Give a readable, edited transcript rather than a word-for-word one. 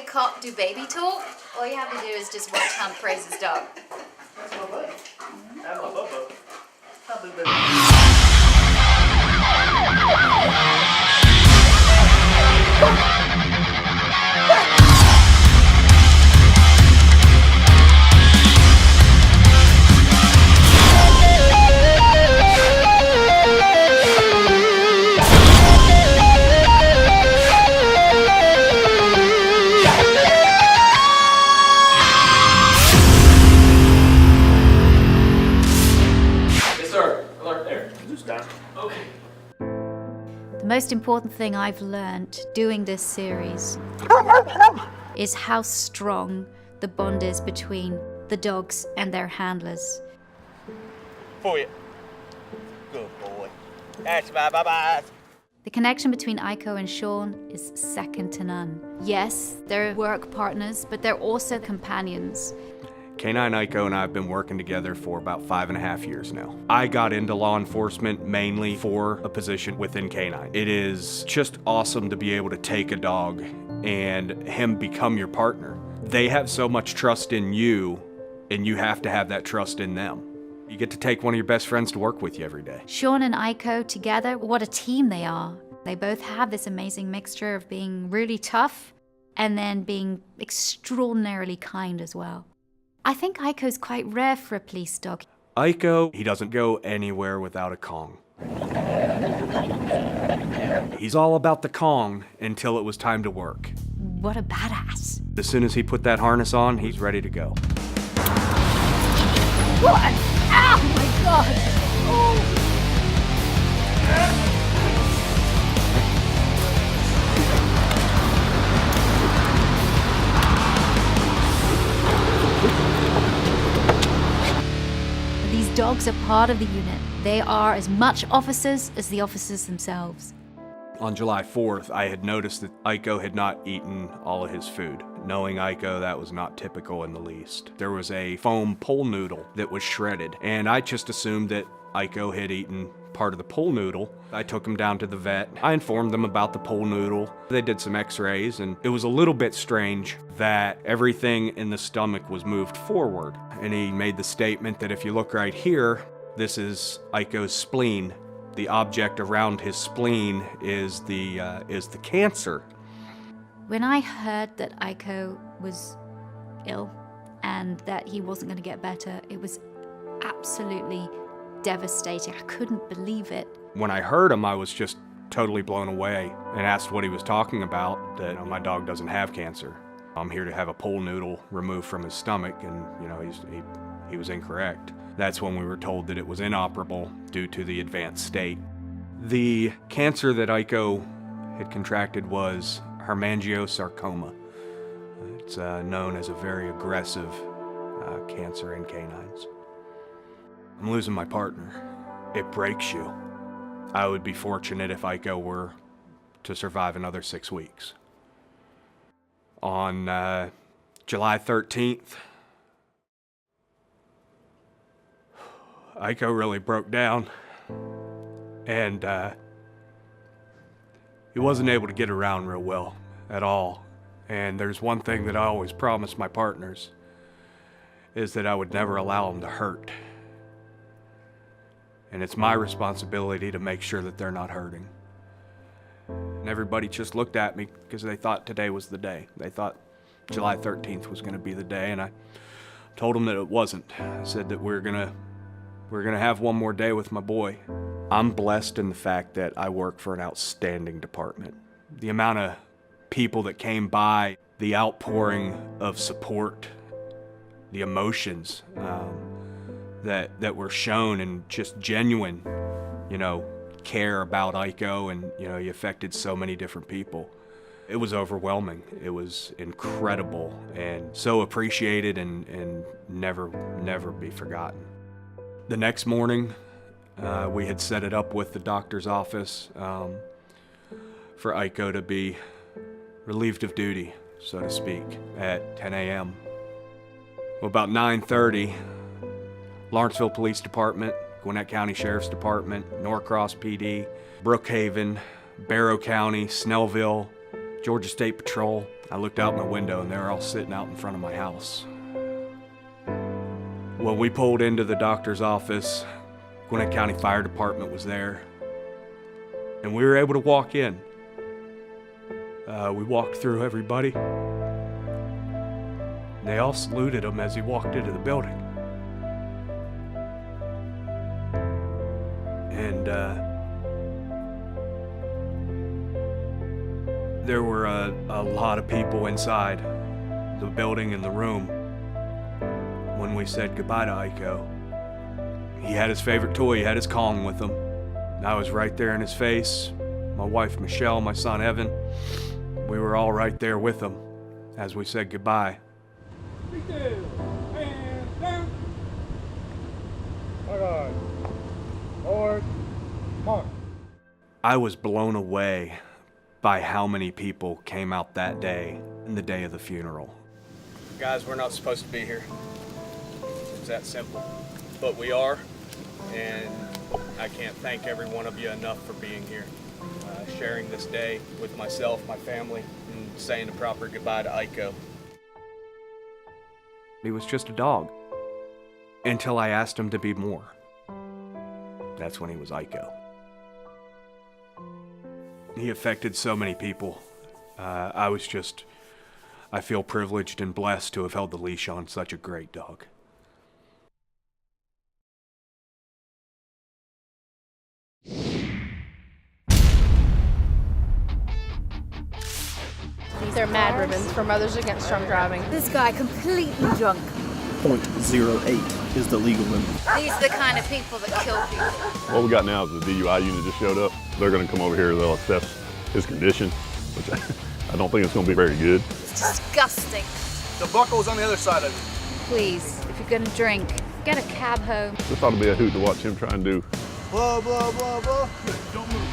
cop do baby talk, all you have to do is just watch Hunt praise his dog. That's my buddy. That's my bubba. Probably better. The most important thing I've learned doing this series is how strong the bond is between the dogs and their handlers. For you. Good boy. That's my bye-bye. The connection between Eiko and Sean is second to none. Yes, they're work partners, but they're also companions. Canine Eiko and I have been working together for about 5.5 years now. I got into law enforcement mainly for a position within canine. It is just awesome to be able to take a dog and him become your partner. They have so much trust in you, and you have to have that trust in them. You get to take one of your best friends to work with you every day. Sean and Eiko together, what a team they are. They both have this amazing mixture of being really tough and then being extraordinarily kind as well. I think Eiko's quite rare for a police dog. Eiko, he doesn't go anywhere without a Kong. He's all about the Kong until it was time to work. What a badass. As soon as he put that harness on, he's ready to go. What? Oh my God! Oh. These dogs are part of the unit. They are as much officers as the officers themselves. On July 4th, I had noticed that Eiko had not eaten all of his food. Knowing Eiko, that was not typical in the least. There was a foam pool noodle that was shredded, and I just assumed that Eiko had eaten part of the pool noodle. I took him down to the vet. I informed them about the pool noodle. They did some x-rays, and it was a little bit strange that everything in the stomach was moved forward. And he made the statement that if you look right here, this is Eiko's spleen. The object around his spleen is the cancer. When I heard that Eiko was ill and that he wasn't going to get better, it was absolutely devastating. I couldn't believe it. When I heard him, I was just totally blown away and asked what he was talking about, that my dog doesn't have cancer. I'm here to have a pool noodle removed from his stomach, and he was incorrect. That's when we were told that it was inoperable due to the advanced state. The cancer that Eiko had contracted was hemangiosarcoma. It's known as a very aggressive cancer in canines. I'm losing my partner. It breaks you. I would be fortunate if Eiko were to survive another 6 weeks. On July 13th, Eiko really broke down, and he wasn't able to get around real well at all. And there's one thing that I always promised my partners, is that I would never allow them to hurt. And it's my responsibility to make sure that they're not hurting. And everybody just looked at me because they thought today was the day. They thought July 13th was going to be the day, and I told them that it wasn't. I said that we're gonna have one more day with my boy. I'm blessed in the fact that I work for an outstanding department. The amount of people that came by, the outpouring of support, the emotions that were shown, and just genuine, care about Eiko, and he affected so many different people. It was overwhelming. It was incredible and so appreciated, and never be forgotten. The next morning, we had set it up with the doctor's office for Eiko to be relieved of duty, so to speak, at 10 a.m. Well, about 9:30, Lawrenceville Police Department, Gwinnett County Sheriff's Department, Norcross PD, Brookhaven, Barrow County, Snellville, Georgia State Patrol. I looked out my window and they were all sitting out in front of my house. When we pulled into the doctor's office, Gwinnett County Fire Department was there, and we were able to walk in. We walked through everybody. They all saluted him as he walked into the building. And there were a lot of people inside the building and the room when we said goodbye to Eiko. He had his favorite toy, he had his Kong with him. I was right there in his face. My wife Michelle, my son Evan, we were all right there with him as we said goodbye. I was blown away by how many people came out that day and the day of the funeral. Guys, we're not supposed to be here. It's that simple. But we are, and I can't thank every one of you enough for being here, sharing this day with myself, my family, and saying a proper goodbye to Eiko. He was just a dog, until I asked him to be more. That's when he was Eiko. He affected so many people. I feel privileged and blessed to have held the leash on such a great dog. These are mad ribbons for Mothers Against Drunk Driving. This guy completely drunk. 0.08 is the legal limit. These are the kind of people that kill people. What we got now is the DUI unit just showed up. They're going to come over here, they'll assess his condition, which I don't think it's going to be very good. It's disgusting. The buckle's on the other side of it. Please, if you're gonna drink, get a cab home. This ought to be a hoot to watch him try and do. Blah, blah, blah, blah. Don't move.